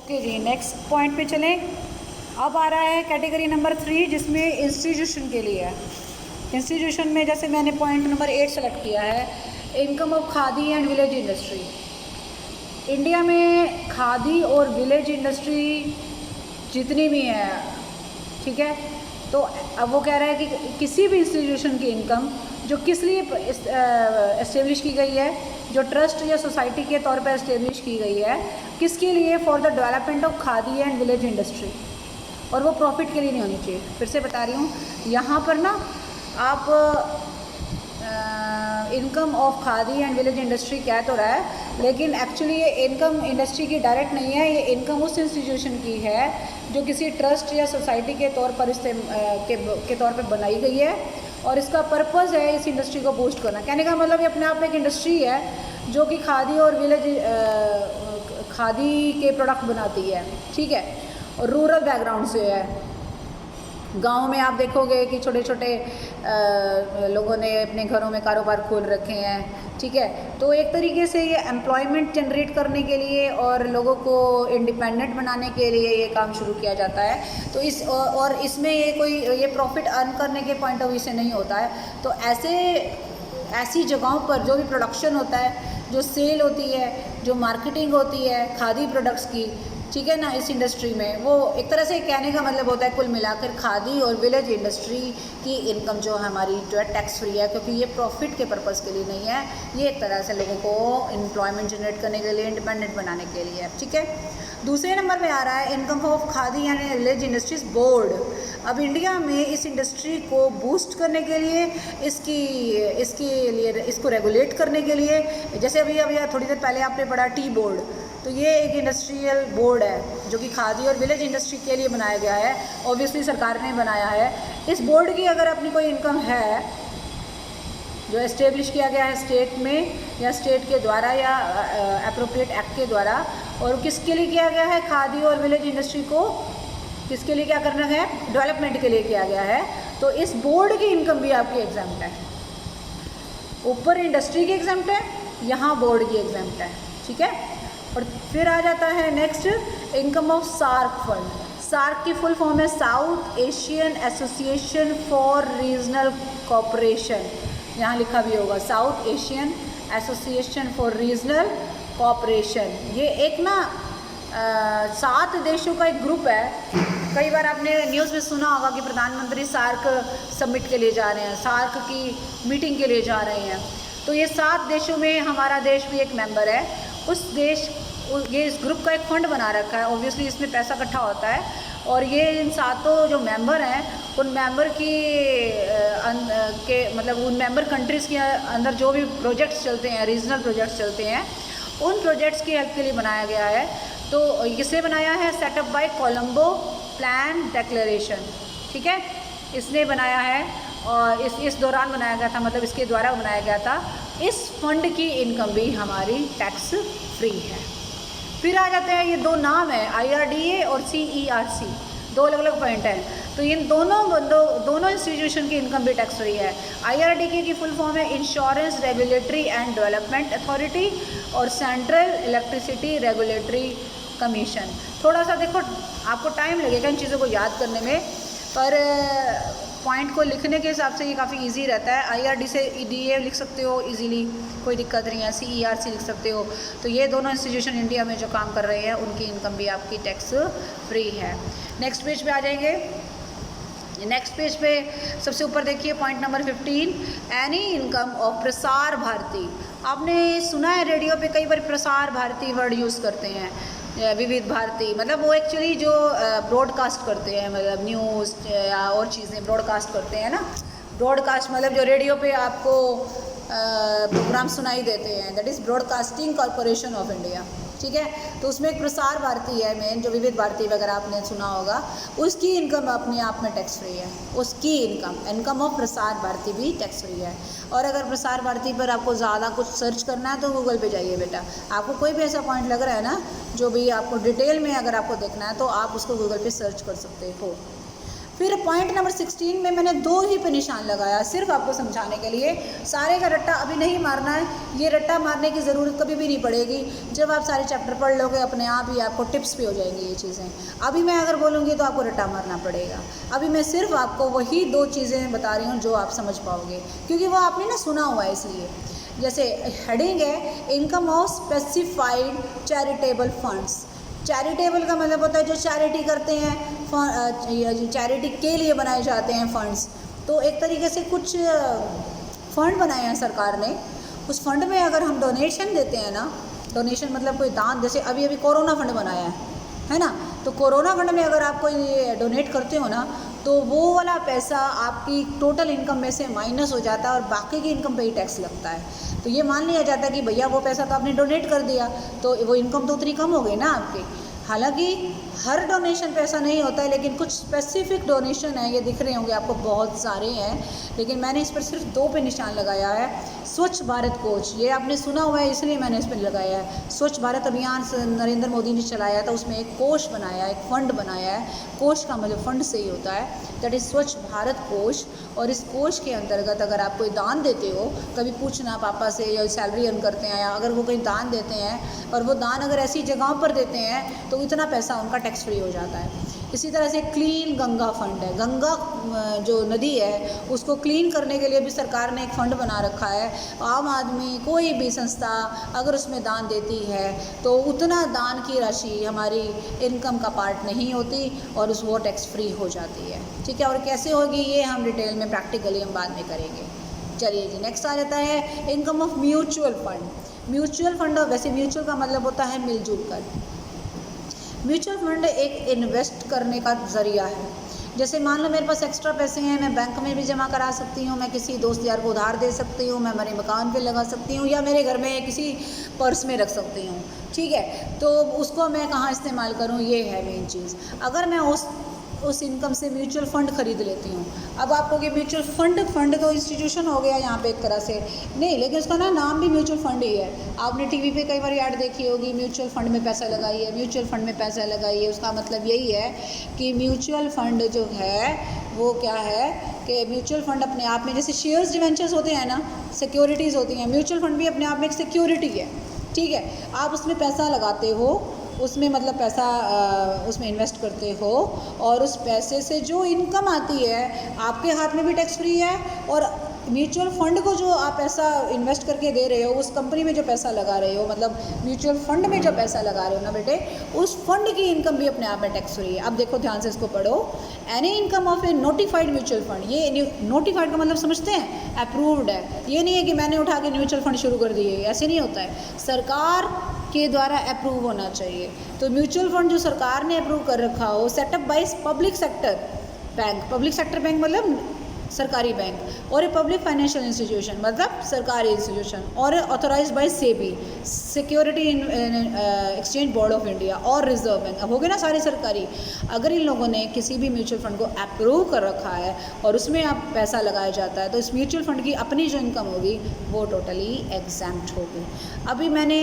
Okay जी, next point पे चलें। अब आ रहा है कैटेगरी नंबर 3, जिसमें इंस्टीट्यूशन के लिए है। इंस्टीट्यूशन में जैसे मैंने पॉइंट नंबर 8 सेलेक्ट किया है, income of khadi and village industry. India में खादी और विलेज इंडस्ट्री जितनी भी है, ठीक है, तो अब वो कह रहा है कि किसी भी इंस्टीट्यूशन की इनकम जो किस लिए एस्टेब्लिश की गई है, जो ट्रस्ट या सोसाइटी के तौर पर एस्टेब्लिश की गई है, किसके लिए, for the development of khadi and village industry, और वो प्रॉफिट के लिए नहीं होनी चाहिए। फिर से बता रही हूँ, यहाँ पर ना आप income of khadi and village industry कह तो रहा है, लेकिन एक्चुअली ये इनकम इंडस्ट्री की डायरेक्ट नहीं है। ये इनकम उस इंस्टीट्यूशन की है जो किसी ट्रस्ट या सोसाइटी के तौर पर के तौर पर बनाई गई है, और इसका पर्पज़ है इस इंडस्ट्री को बूस्ट करना। कहने का मतलब ये अपने आप में एक इंडस्ट्री है जो कि खादी और विलेज खादी के प्रोडक्ट बनाती है, ठीक है, और रूरल बैकग्राउंड से है। गाँव में आप देखोगे कि छोटे छोटे लोगों ने अपने घरों में कारोबार खोल रखे हैं, ठीक है, तो एक तरीके से ये एम्प्लॉयमेंट जनरेट करने के लिए और लोगों को इंडिपेंडेंट बनाने के लिए ये काम शुरू किया जाता है। तो और इसमें ये प्रॉफिट अर्न करने के पॉइंट ऑफ व्यू से नहीं होता है। तो ऐसी जगहों पर जो भी प्रोडक्शन होता है, जो सेल होती है, जो मार्केटिंग होती है खादी प्रोडक्ट्स की, ठीक है ना, इस इंडस्ट्री में, वो एक तरह से कहने का मतलब होता है कुल मिलाकर खादी और विलेज इंडस्ट्री की इनकम जो हमारी जो है टैक्स फ्री है, क्योंकि ये प्रॉफिट के पर्पज़ के लिए नहीं है, ये एक तरह से लोगों को एम्प्लॉयमेंट जनरेट करने के लिए, इंडिपेंडेंट बनाने के लिए है, ठीक है। दूसरे नंबर पे आ रहा है income of khadi and village industries board. अब इंडिया में इस इंडस्ट्री को बूस्ट करने के लिए, इसको रेगुलेट करने के लिए, जैसे अभी थोड़ी देर पहले आपने पढ़ा टी बोर्ड, तो ये एक इंडस्ट्रियल बोर्ड है जो कि खादी और विलेज इंडस्ट्री के लिए बनाया गया है, ऑब्वियसली सरकार ने बनाया है। इस बोर्ड की अगर अपनी कोई इनकम है जो एस्टेब्लिश किया गया है स्टेट में या स्टेट के द्वारा या अप्रोप्रिएट एक्ट के द्वारा, और किसके लिए किया गया है, खादी और विलेज इंडस्ट्री को किसके लिए क्या करना है, डेवलपमेंट के लिए किया गया है, तो इस बोर्ड की इनकम भी आपकी एग्जाम्प्ट है। ऊपर इंडस्ट्री की एग्जाम्प्ट है, यहाँ बोर्ड की एग्जाम्प्ट है, ठीक है। और फिर आ जाता है next income of SAARC fund. SAARC की फुल फॉर्म है South Asian Association for Regional Cooperation, यहाँ लिखा भी होगा South Asian Association for Regional Cooperation. ये एक ना 7 देशों का एक ग्रुप है। कई बार आपने न्यूज़ में सुना होगा कि प्रधानमंत्री सार्क समिट के लिए जा रहे हैं, सार्क की मीटिंग के लिए जा रहे हैं। तो ये 7 देशों में हमारा देश भी एक मेंबर है। ये इस ग्रुप का एक फंड बना रखा है, ऑब्वियसली इसमें पैसा इकट्ठा होता है, और ये इन 7 जो मेंबर हैं उन मेंबर मतलब उन मेंबर कंट्रीज़ के अंदर जो भी प्रोजेक्ट्स चलते हैं, रीजनल प्रोजेक्ट्स चलते हैं, उन प्रोजेक्ट्स की हेल्प के लिए बनाया गया है। तो किसने बनाया है, setup by Colombo plan declaration, ठीक है, इसने बनाया है, और इस दौरान बनाया गया था, मतलब इसके द्वारा बनाया गया था। इस फंड की इनकम भी हमारी टैक्स फ्री है। फिर आ जाते हैं, ये 2 नाम है, IRDA और CERC, 2 अलग अलग पॉइंट हैं। तो इन दोनों इंस्टीट्यूशन की इनकम भी टैक्स फ्री है। IRDA की फुल फॉर्म है insurance regulatory and development authority, और सेंट्रल इलेक्ट्रिसिटी रेगुलेटरी कमीशन। थोड़ा सा देखो आपको टाइम लगेगा इन चीज़ों को याद करने में, पर पॉइंट को लिखने के हिसाब से ये काफ़ी इजी रहता है। IRD से EDA लिख सकते हो इजीली, कोई दिक्कत नहीं है, CERC लिख सकते हो। तो ये दोनों इंस्टीट्यूशन इंडिया में जो काम कर रहे हैं उनकी इनकम भी आपकी टैक्स फ्री है। नेक्स्ट पेज पे आ जाएंगे। नेक्स्ट पेज पे सबसे ऊपर देखिए point number 15, any income of Prasar Bharati. आपने सुना है रेडियो पे कई बार प्रसार भारती वर्ड यूज़ करते हैं, विविध भारती, मतलब वो एक्चुअली जो ब्रॉडकास्ट करते हैं, मतलब न्यूज़ या और चीज़ें ब्रॉडकास्ट करते हैं ना। ब्रॉडकास्ट मतलब जो रेडियो पे आपको प्रोग्राम सुनाई देते हैं, that is broadcasting corporation of India, ठीक है। तो उसमें एक प्रसार भारती है मेन, जो विविध भारती वगैरह आपने सुना होगा, उसकी इनकम अपने आप में टैक्स फ्री है। उसकी इनकम ऑफ प्रसार भारती भी टैक्स फ्री है। और अगर प्रसार भारती पर आपको ज़्यादा कुछ सर्च करना है तो गूगल पे जाइए बेटा, आपको कोई भी ऐसा पॉइंट लग रहा है ना जो भी आपको डिटेल में अगर आपको देखना है तो आप उसको गूगल पे सर्च कर सकते हो। फिर पॉइंट नंबर 16 में मैंने 2 ही पे निशान लगाया, सिर्फ आपको समझाने के लिए। सारे का रट्टा अभी नहीं मारना है, ये रट्टा मारने की ज़रूरत कभी भी नहीं पड़ेगी। जब आप सारे चैप्टर पढ़ लोगे अपने आप ही आपको टिप्स भी हो जाएंगी ये चीज़ें। अभी मैं अगर बोलूँगी तो आपको रट्टा मारना पड़ेगा। अभी मैं सिर्फ आपको वही 2 चीज़ें बता रही हूँ जो आप समझ पाओगे, क्योंकि वो आपने ना सुना हुआ है इसलिए। जैसे हेडिंग है income of specified charitable funds. Charitable का मतलब होता है जो चैरिटी करते हैं, चैरिटी के लिए बनाए जाते हैं फंड्स। तो एक तरीके से कुछ फंड बनाए हैं सरकार ने, उस फंड में अगर हम डोनेशन देते हैं ना, डोनेशन मतलब कोई दान, जैसे अभी अभी कोरोना फंड बनाया है ना, तो कोरोना फंड में अगर आप कोई डोनेट करते हो ना, तो वो वाला पैसा आपकी टोटल इनकम में से माइनस हो जाता है और बाकी की इनकम पे ही टैक्स लगता है। तो ये मान लिया जाता है कि भैया वो पैसा तो आपने डोनेट कर दिया, तो वो इनकम तो उतनी कम हो गई ना आपकी। हालांकि हर डोनेशन पे ऐसा नहीं होता है, लेकिन कुछ स्पेसिफिक डोनेशन है, ये दिख रहे होंगे आपको, बहुत सारे हैं, लेकिन मैंने इस पर सिर्फ 2 पे निशान लगाया है। स्वच्छ भारत कोष, ये आपने सुना हुआ है इसलिए मैंने इस पर लगाया है। स्वच्छ भारत अभियान नरेंद्र मोदी ने चलाया था, उसमें एक कोष बनाया है, एक फ़ंड बनाया है। कोष का मतलब फ़ंड से ही होता है, दैट इज़ स्वच्छ भारत कोष। और इस कोष के अंतर्गत अगर आप कोई दान देते हो, कभी पूछना पापा से, या सैलरी अर्न करते हैं, या अगर वो कहीं दान देते हैं और वो दान अगर ऐसी जगहों पर देते हैं तो इतना पैसा उनका टैक्स फ्री हो जाता है। इसी तरह से क्लीन गंगा फंड है, गंगा जो नदी है उसको क्लीन करने के लिए भी सरकार ने एक फ़ंड बना रखा है। आम आदमी कोई भी संस्था अगर उसमें दान देती है तो उतना दान की राशि हमारी इनकम का पार्ट नहीं होती और वो टैक्स फ्री हो जाती है। ठीक है, और कैसे होगी ये हम डिटेल में प्रैक्टिकली हम बाद में करेंगे। चलिए जी, नेक्स्ट आ जाता है income of mutual fund. Mutual fund, वैसे म्यूचुअल का मतलब होता है मिलजुल कर। म्यूचुअल फंड एक इन्वेस्ट करने का ज़रिया है। जैसे मान लो मेरे पास एक्स्ट्रा पैसे हैं, मैं बैंक में भी जमा करा सकती हूँ, मैं किसी दोस्त यार को उधार दे सकती हूँ, मैं मेरे मकान पे लगा सकती हूँ, या मेरे घर में किसी पर्स में रख सकती हूँ। ठीक है, तो उसको मैं कहाँ इस्तेमाल करूँ, ये है मेन चीज़। अगर मैं उस इनकम से म्यूचुअल फ़ंड खरीद लेती हूँ। अब आपको कि म्यूचुअल फंड तो इंस्टीट्यूशन हो गया यहाँ पे एक तरह से, नहीं, लेकिन उसका नाम भी म्यूचुअल फंड ही है। आपने टीवी पे कई बार ऐड देखी होगी, म्यूचुअल फंड में पैसा लगाइए, म्यूचुअल फंड में पैसा लगाइए। उसका मतलब यही है कि म्यूचुअल फंड जो है वो क्या है कि म्यूचुअल फंड अपने आप में, जैसे शेयर्स डिवेंचर्स होते हैं ना, सिक्योरिटीज़ होती हैं, म्यूचुअल फंड भी अपने आप में एक सिक्योरिटी है। ठीक है, आप उसमें पैसा लगाते हो, उसमें मतलब पैसा उसमें इन्वेस्ट करते हो, और उस पैसे से जो इनकम आती है आपके हाथ में भी टैक्स फ्री है, और म्यूचुअल फंड को जो आप पैसा इन्वेस्ट करके दे रहे हो, उस कंपनी में जो पैसा लगा रहे हो, मतलब म्यूचुअल फंड में जो पैसा लगा रहे हो ना बेटे, उस फंड की इनकम भी अपने आप में टैक्स फ्री है। अब देखो ध्यान से इसको पढ़ो, any income of A notified mutual fund. ये नोटिफाइड का मतलब समझते हैं, अप्रूव्ड है। ये नहीं है कि मैंने उठा के म्यूचुअल फंड शुरू कर दिए, ऐसे नहीं होता है, सरकार के द्वारा अप्रूव होना चाहिए। तो म्यूचुअल फंड जो सरकार ने अप्रूव कर रखा हो, setup by public sector bank, public sector bank मतलब सरकारी बैंक, और ए पब्लिक फाइनेंशियल इंस्टीट्यूशन मतलब सरकारी इंस्टीट्यूशन, और authorised by SEBI, security exchange board of India, और रिजर्व बैंक। अब हो गए ना सारे सरकारी। अगर इन लोगों ने किसी भी म्यूचुअल फंड को अप्रूव कर रखा है और उसमें आप पैसा लगाया जाता है, तो इस म्यूचुअल फंड की अपनी जो इनकम होगी वो टोटली एग्जैम्प्ट होगी। अभी मैंने